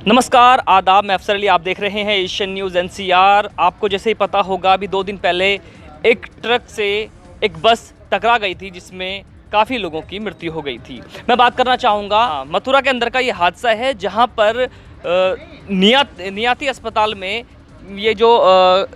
नमस्कार, आदाब। मैं अफसर अली, आप देख रहे हैं एशियन न्यूज़ एनसीआर। आपको जैसे ही पता होगा, अभी 2 दिन पहले एक ट्रक से एक बस टकरा गई थी जिसमें काफ़ी लोगों की मृत्यु हो गई थी। मैं बात करना चाहूँगा मथुरा के अंदर का ये हादसा है, जहाँ पर नियाती अस्पताल में ये जो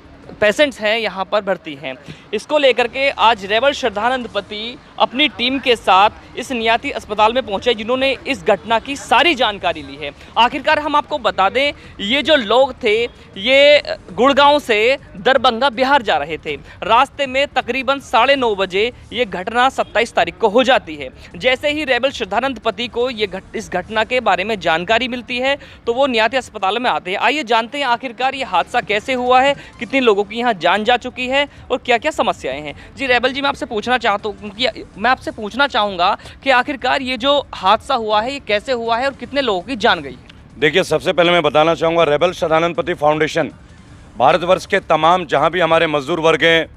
पेशेंट्स हैं यहाँ पर भर्ती हैं। इसको लेकर के आज रेबल श्रद्धानंद पति अपनी टीम के साथ इस नियाती अस्पताल में पहुँचे, जिन्होंने इस घटना की सारी जानकारी ली है। आखिरकार हम आपको बता दें, ये जो लोग थे ये गुड़गांव से दरभंगा बिहार जा रहे थे। रास्ते में तकरीबन 9:30 बजे ये घटना 27 तारीख को हो जाती है। जैसे ही रेबल श्रद्धानंद पति को इस घटना के बारे में जानकारी मिलती है तो वो नियाती अस्पताल में आते हैं। आइए जानते हैं आखिरकार ये हादसा कैसे हुआ है, कितनी लोगों की यहाँ जान जा चुकी है और क्या क्या समस्याएं हैं। जी रेबल जी, मैं आपसे पूछना चाहूँगा कि आखिरकार ये जो हादसा हुआ है ये कैसे हुआ है और कितने लोगों की जान गई है। देखिए, सबसे पहले मैं बताना चाहूँगा, रेबल श्रद्धानंद पति फाउंडेशन भारतवर्ष के तमाम जहाँ भी हमारे मजदूर वर्ग हैं,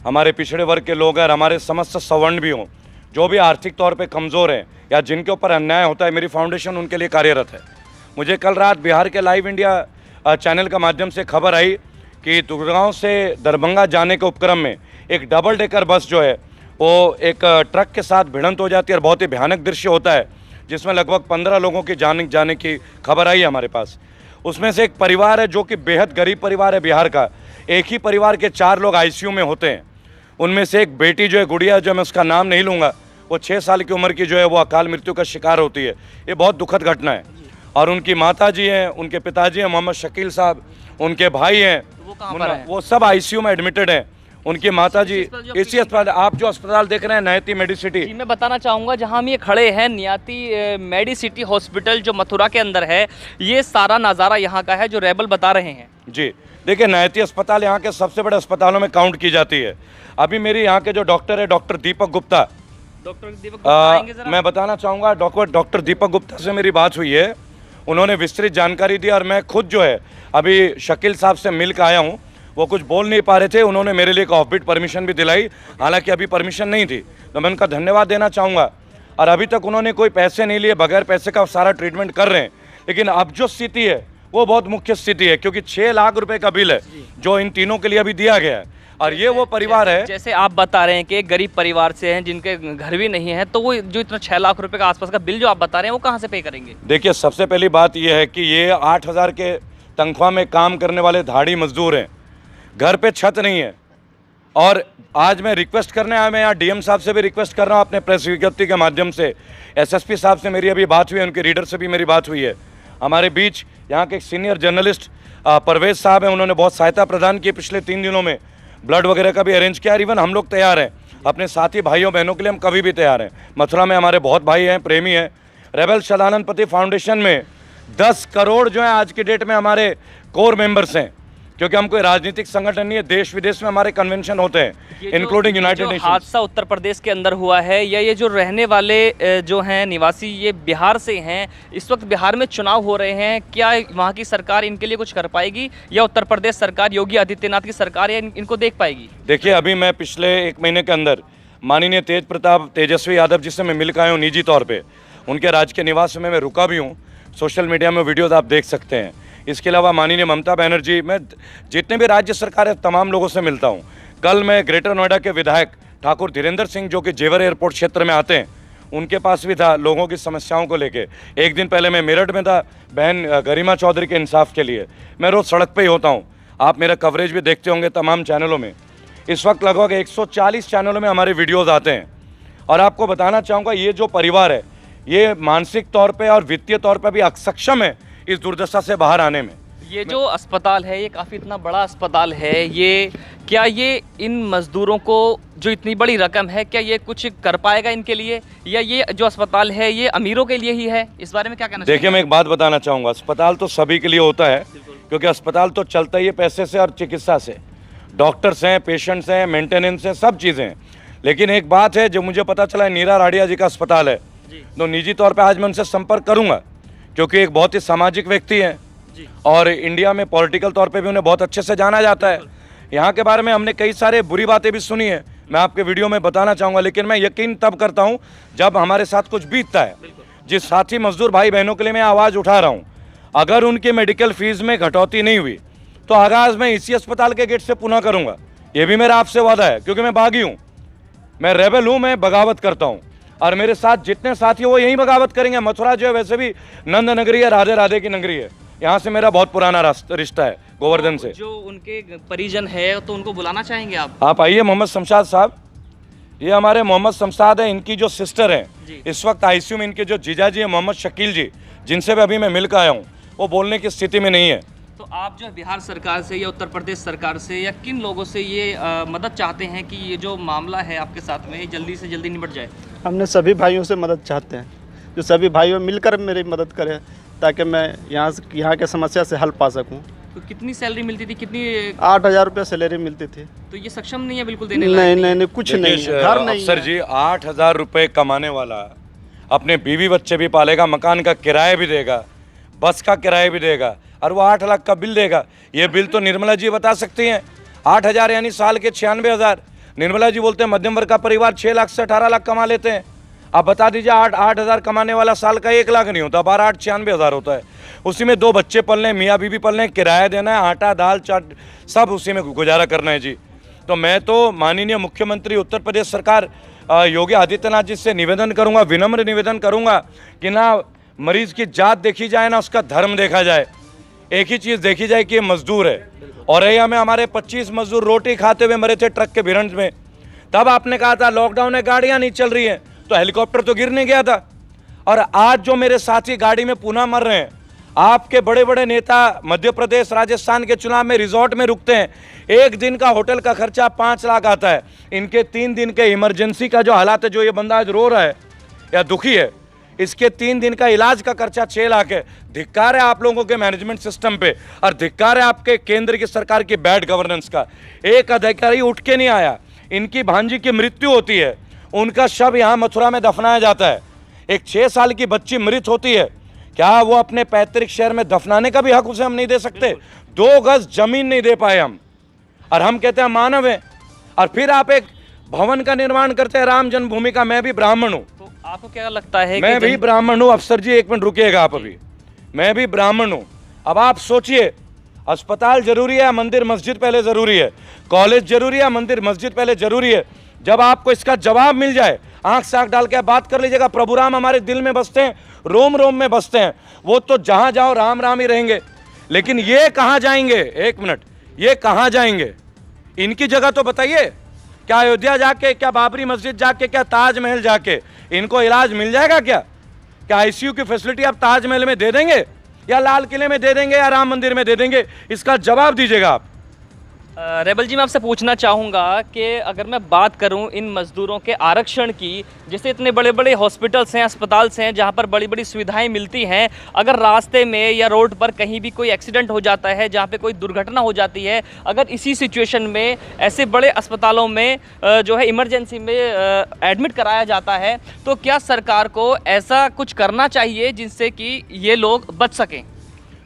हमारे पिछड़े वर्ग के लोग हैं, हमारे समस्त सवर्ण भी हों, जो भी आर्थिक तौर पे कमज़ोर हैं या जिनके ऊपर अन्याय होता है, मेरी फाउंडेशन उनके लिए कार्यरत है। मुझे कल रात बिहार के लाइव इंडिया चैनल के माध्यम से खबर आई कि गुड़गांव से दरभंगा जाने के उपक्रम में एक डबल डेकर बस जो है वो एक ट्रक के साथ भिड़ंत हो जाती है और बहुत ही भयानक दृश्य होता है, जिसमें लगभग 15 लोगों की जाने की खबर आई है हमारे पास। उसमें से एक परिवार है जो कि बेहद गरीब परिवार है बिहार का। एक ही परिवार के 4 लोग आईसीयू में होते हैं। उनमें से एक बेटी जो है, गुड़िया, जो मैं उसका नाम नहीं लूँगा, वो 6 साल की उम्र की जो है वो अकाल मृत्यु का शिकार होती है। ये बहुत दुखद घटना है। और उनकी माता जी हैं, उनके पिताजी हैं मोहम्मद शकील साहब, उनके भाई हैं, वो सब आईसीयू में एडमिटेड हैं। उनकी माताजी इसी अस्पताल, आप जो अस्पताल देख रहे हैं नियाती मेडिसिटी, मैं बताना चाहूँगा जहाँ हम ये खड़े हैं, नियाती मेडिसिटी हॉस्पिटल जो मथुरा के अंदर है, ये सारा नज़ारा यहाँ का है जो रेबल बता रहे हैं। जी देखिए, नियाती अस्पताल यहाँ के सबसे बड़े अस्पतालों में काउंट की जाती है। अभी मेरी यहाँ के जो डॉक्टर है, डॉक्टर दीपक गुप्ता, मैं बताना चाहूँगा, डॉक्टर दीपक गुप्ता से मेरी बात हुई है। उन्होंने विस्तृत जानकारी दी और मैं खुद जो है अभी शकील साहब से मिल कर आया हूँ। वो कुछ बोल नहीं पा रहे थे, उन्होंने मेरे लिए एक ऑफ बीट परमिशन भी दिलाई, हालांकि अभी परमिशन नहीं थी, तो मैं उनका धन्यवाद देना चाहूँगा। और अभी तक उन्होंने कोई पैसे नहीं लिए, बगैर पैसे का सारा ट्रीटमेंट कर रहे हैं। लेकिन अब जो स्थिति है वो बहुत मुख्य स्थिति है, क्योंकि 6 लाख रुपए का बिल है जो इन तीनों के लिए अभी दिया गया है। और ये वो परिवार है, जैसे आप बता रहे हैं कि गरीब परिवार से हैं, जिनके घर भी नहीं है, तो वो जो इतना 6 लाख रुपए का आसपास का बिल जो आप बता रहे हैं वो कहाँ से पे करेंगे? देखिए, सबसे पहली बात ये है कि ये 8,000 के तनख्वाह में काम करने वाले धाड़ी मजदूर हैं, घर पे छत नहीं है। और आज मैं रिक्वेस्ट करने आया, मैं यहाँ डीएम साहब से भी रिक्वेस्ट कर रहा हूँ अपने प्रेस विज्ञप्ति के माध्यम से। एसएसपी साहब से मेरी अभी बात हुई है, उनके रीडर से भी मेरी बात हुई है। हमारे बीच यहाँ के एक सीनियर जर्नलिस्ट परवेज साहब हैं, उन्होंने बहुत सहायता प्रदान की पिछले 3 दिनों में, ब्लड वगैरह का भी अरेंज किया। इवन हम लोग तैयार हैं अपने साथी भाइयों बहनों के लिए, हम कभी भी तैयार हैं। मथुरा में हमारे बहुत भाई हैं, प्रेमी हैं। रेबल श्रद्धानंद पति फाउंडेशन में 10 करोड़ जो है आज की डेट में हमारे कोर मेंबर्स हैं, क्योंकि हम कोई राजनीतिक संगठन नहीं है। देश विदेश में हमारे कन्वेंशन होते हैं, इंक्लूडिंग यूनाइटेड नेशंस। हादसा उत्तर प्रदेश के अंदर हुआ है, या ये जो रहने वाले जो हैं निवासी ये बिहार से हैं, इस वक्त बिहार में चुनाव हो रहे हैं, क्या वहाँ की सरकार इनके लिए कुछ कर पाएगी, या उत्तर प्रदेश सरकार, योगी आदित्यनाथ की सरकार है, इनको देख पाएगी? देखिए, अभी मैं पिछले 1 महीने के अंदर माननीय तेजस्वी यादव जी से मैं मिल के आया हूँ निजी तौर पर। उनके राजकीय निवास में मैं रुका भी हूँ। सोशल मीडिया में वीडियोज आप देख सकते हैं। इसके अलावा माननीय ममता बनर्जी, मैं जितने भी राज्य सरकार है तमाम लोगों से मिलता हूं। कल मैं ग्रेटर नोएडा के विधायक ठाकुर धीरेन्द्र सिंह, जो कि जेवर एयरपोर्ट क्षेत्र में आते हैं, उनके पास भी था लोगों की समस्याओं को लेके। 1 दिन पहले मैं मेरठ में था बहन गरिमा चौधरी के इंसाफ के लिए। मैं रोज़ सड़क पे ही होता हूँ, आप मेरा कवरेज भी देखते होंगे तमाम चैनलों में। इस वक्त लगभग 140 चैनलों में हमारे वीडियोज़ आते हैं। और आपको बताना चाहूँगा, ये जो परिवार है ये मानसिक तौर पर और वित्तीय तौर पर भी अक्षम है इस दुर्दशा से बाहर आने में। ये जो अस्पताल है ये काफ़ी इतना बड़ा अस्पताल है, क्या ये इन मज़दूरों को जो इतनी बड़ी रकम है, क्या ये कुछ कर पाएगा इनके लिए, या ये जो अस्पताल है ये अमीरों के लिए ही है? इस बारे में क्या कहना चाहिए? देखिए, मैं एक बात बताना चाहूँगा, अस्पताल तो सभी के लिए होता है, क्योंकि अस्पताल तो चलता ही है पैसे से और चिकित्सा से। डॉक्टर्स हैं, पेशेंट्स हैं, मेंटेनेंस है, सब चीज़ें हैं। लेकिन एक बात है जो मुझे पता चला है, नीरा राडिया जी का अस्पताल है, तो निजी तौर पर आज मैं उनसे संपर्क करूँगा, क्योंकि एक बहुत ही सामाजिक व्यक्ति हैं और इंडिया में पॉलिटिकल तौर पे भी उन्हें बहुत अच्छे से जाना जाता है। यहाँ के बारे में हमने कई सारे बुरी बातें भी सुनी है, मैं आपके वीडियो में बताना चाहूँगा। लेकिन मैं यकीन तब करता हूँ जब हमारे साथ कुछ बीतता है। जिस साथी मजदूर भाई बहनों के लिए मैं आवाज़ उठा रहा हूँ, अगर उनके मेडिकल फीस में कटौती नहीं हुई तो आगाज़ मैं इसी अस्पताल के गेट से पुनः करूँगा। ये भी मेरा आपसे वादा है, क्योंकि मैं बागी हूँ, मैं रेबल हूँ, मैं बगावत करता हूँ और मेरे साथ जितने साथी वो यहीं बगावत करेंगे। मथुरा जो है वैसे भी नंद नगरी है, राधे राधे की नगरी है। यहाँ से मेरा बहुत पुराना रिश्ता है गोवर्धन से। जो उनके परिजन है तो उनको बुलाना चाहेंगे आप आइए। मोहम्मद शमशाद साहब, ये हमारे मोहम्मद शमशाद है, इनकी जो सिस्टर है इस वक्त आईसीयू में। इनके जो जीजाजी है मोहम्मद शकील जी, जिनसे भी अभी मैं मिल कर आया हूँ, वो बोलने की स्थिति में नहीं है। तो आप जो बिहार सरकार से या उत्तर प्रदेश सरकार से या किन लोगों से ये मदद चाहते हैं कि ये जो मामला है आपके साथ में जल्दी से जल्दी निपट जाए? हमने सभी भाइयों से मदद चाहते हैं, जो सभी भाइयों मिलकर मेरी मदद करें ताकि मैं यहाँ के समस्या से हल पा सकूं। तो कितनी सैलरी मिलती थी? कितनी? 8,000 रुपये सैलरी मिलती थी। तो ये सक्षम नहीं है बिल्कुल देने? नहीं, कुछ नहीं है, घर नहीं है। सर जी, 8,000 रुपये कमाने वाला अपने बीवी बच्चे भी पालेगा, मकान का किराया भी देगा, बस का किराया भी देगा, और वो 8 लाख का बिल देगा। ये बिल तो निर्मला जी बता सकती हैं। 8,000 यानी साल के 96,000। निर्मला जी बोलते हैं मध्यम वर्ग का परिवार 6 लाख से 18 लाख कमा लेते हैं। आप बता दीजिए, 8,000 कमाने वाला साल का 1 लाख नहीं होता, 12-8 96,000 होता है। उसी में 2 बच्चे पलने, मियाँ बीवी पलने, किराया देना है, आटा दाल चाट सब उसी में गुजारा करना है जी। तो मैं तो माननीय मुख्यमंत्री उत्तर प्रदेश सरकार योगी आदित्यनाथ जी से निवेदन करूंगा, विनम्र निवेदन करूंगा कि ना मरीज की जात देखी जाए, ना उसका धर्म देखा जाए। एक ही चीज़ देखी जाए कि ये मजदूर है। और यही में हमारे 25 मजदूर रोटी खाते हुए मरे थे ट्रक के भिड़ंत में। तब आपने कहा था लॉकडाउन में गाड़ियाँ नहीं चल रही हैं, तो हेलीकॉप्टर तो गिरने गया था। और आज जो मेरे साथी गाड़ी में पुनः मर रहे हैं, आपके बड़े बड़े नेता मध्य प्रदेश राजस्थान के चुनाव में रिजॉर्ट में रुकते हैं, 1 दिन का होटल का खर्चा 5 लाख आता है। इनके 3 दिन के इमरजेंसी का जो हालात है, जो ये बंदा आज रो रहा है या दुखी है, इसके 3 दिन का इलाज का खर्चा 6 लाख है। धिक्कार है आप लोगों के मैनेजमेंट सिस्टम पे, और धिक्कार है आपके केंद्र की सरकार की बैड गवर्नेंस का। एक अधिकारी उठ के नहीं आया। इनकी भांजी की मृत्यु होती है, उनका शव यहाँ मथुरा में दफनाया जाता है। एक 6 साल की बच्ची मृत होती है, क्या वो अपने पैतृक शहर में दफनाने का भी हक उसे हम नहीं दे सकते? 2 गज जमीन नहीं दे पाए हम, और हम कहते हैं मानव है। और फिर आप एक भवन का निर्माण करते हैं राम जन्मभूमि का। मैं भी ब्राह्मण हूँ। तो आपको क्या लगता है? मैं भी ब्राह्मण हूँ। अफसर जी 1 मिनट रुकिएगा आप अभी। मैं भी ब्राह्मण हूँ। अब आप सोचिए, अस्पताल जरूरी है, मंदिर मस्जिद पहले जरूरी है? कॉलेज जरूरी है, मंदिर मस्जिद पहले जरूरी है? जब आपको इसका जवाब मिल जाए, आंख से आंख डाल के बात कर लीजिएगा। प्रभु राम हमारे दिल में बसते हैं, रोम रोम में बसते हैं। वो तो जहां जाओ राम राम ही रहेंगे। लेकिन ये कहां जाएंगे? 1 मिनट, ये कहां जाएंगे? इनकी जगह तो बताइए। क्या अयोध्या जाके, क्या बाबरी मस्जिद जाके, क्या ताजमहल जाके इनको इलाज मिल जाएगा? क्या आईसीयू की फैसिलिटी आप ताजमहल में दे देंगे, या लाल किले में दे देंगे, या राम मंदिर में दे देंगे? इसका जवाब दीजिएगा आप। रेबल जी, मैं आपसे पूछना चाहूँगा कि अगर मैं बात करूँ इन मज़दूरों के आरक्षण की, जैसे इतने बड़े बड़े हॉस्पिटल्स हैं, अस्पताल हैं जहाँ पर बड़ी बड़ी सुविधाएं मिलती हैं, अगर रास्ते में या रोड पर कहीं भी कोई एक्सीडेंट हो जाता है, जहाँ पे कोई दुर्घटना हो जाती है, अगर इसी सिचुएशन में ऐसे बड़े अस्पतालों में जो है इमरजेंसी में एडमिट कराया जाता है, तो क्या सरकार को ऐसा कुछ करना चाहिए जिससे कि ये लोग बच सकें?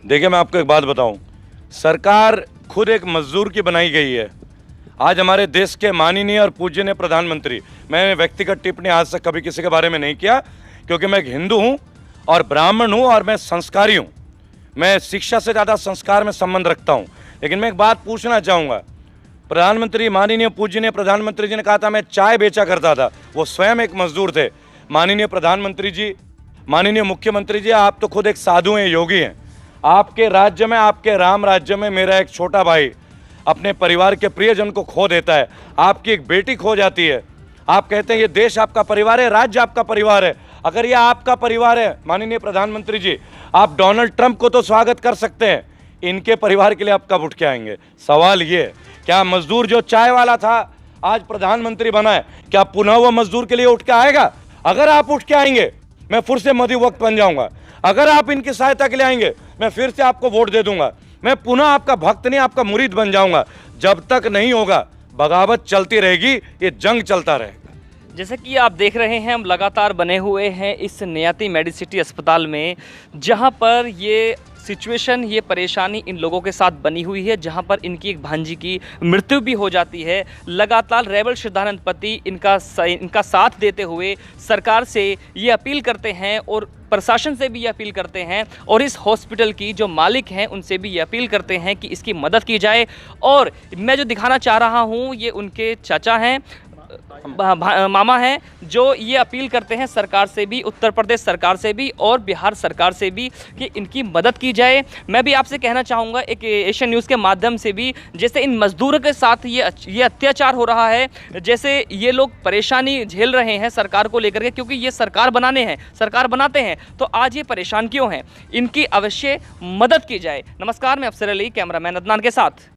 देखिए, मैं आपको एक बात बताऊँ, सरकार खुद एक मजदूर की बनाई गई है। आज हमारे देश के माननीय और पूज्यनीय प्रधानमंत्री, मैंने व्यक्तिगत टिप्पणी आज तक कभी किसी के बारे में नहीं किया, क्योंकि मैं एक हिंदू हूँ और ब्राह्मण हूँ और मैं संस्कारी हूँ। मैं शिक्षा से ज़्यादा संस्कार में संबंध रखता हूँ। लेकिन मैं एक बात पूछना चाहूँगा, प्रधानमंत्री, माननीय पूज्यनीय प्रधानमंत्री जी ने कहा था मैं चाय बेचा करता था, वो स्वयं एक मजदूर थे। माननीय प्रधानमंत्री जी, माननीय मुख्यमंत्री जी, आप तो खुद एक साधु हैं, योगी हैं। आपके राज्य में, आपके राम राज्य में मेरा एक छोटा भाई अपने परिवार के प्रियजन को खो देता है, आपकी एक बेटी खो जाती है। आप कहते हैं ये देश आपका परिवार है, राज्य आपका परिवार है। अगर ये आपका परिवार है माननीय प्रधानमंत्री जी, आप डोनाल्ड ट्रंप को तो स्वागत कर सकते हैं, इनके परिवार के लिए आप कब उठ के आएंगे? सवाल ये, क्या मजदूर जो चाय वाला था आज प्रधानमंत्री बना है, क्या पुनः वो मजदूर के लिए उठ के आएगा? अगर आप उठ के आएंगे, मैं फिर से मध्य वक्त बन जाऊंगा। अगर आप इनकी सहायता के लिए आएंगे, मैं फिर से आपको वोट दे दूंगा। मैं पुनः आपका भक्त नहीं, आपका मुरीद बन जाऊंगा। जब तक नहीं होगा, बगावत चलती रहेगी, ये जंग चलता रहेगा। जैसे कि आप देख रहे हैं, हम लगातार बने हुए हैं इस नियति मेडिसिटी अस्पताल में, जहां पर ये सिचुएशन, ये परेशानी इन लोगों के साथ बनी हुई है, जहां पर इनकी एक भांजी की मृत्यु भी हो जाती है। लगातार रेबल श्रद्धानंद पति इनका साथ देते हुए सरकार से ये अपील करते हैं और प्रशासन से भी ये अपील करते हैं और इस हॉस्पिटल की जो मालिक हैं उनसे भी ये अपील करते हैं कि इसकी मदद की जाए। और मैं जो दिखाना चाह रहा हूँ ये उनके चाचा हैं, मामा हैं, जो ये अपील करते हैं सरकार से भी, उत्तर प्रदेश सरकार से भी और बिहार सरकार से भी कि इनकी मदद की जाए। मैं भी आपसे कहना चाहूँगा एक एशियन न्यूज़ के माध्यम से भी, जैसे इन मजदूरों के साथ ये अत्याचार हो रहा है, जैसे ये लोग परेशानी झेल रहे हैं सरकार को लेकर के, क्योंकि ये सरकार बनाते हैं तो आज ये परेशान क्यों हैं, इनकी अवश्य मदद की जाए। नमस्कार, मैं अफसर अली, कैमरामैन अदनान के साथ।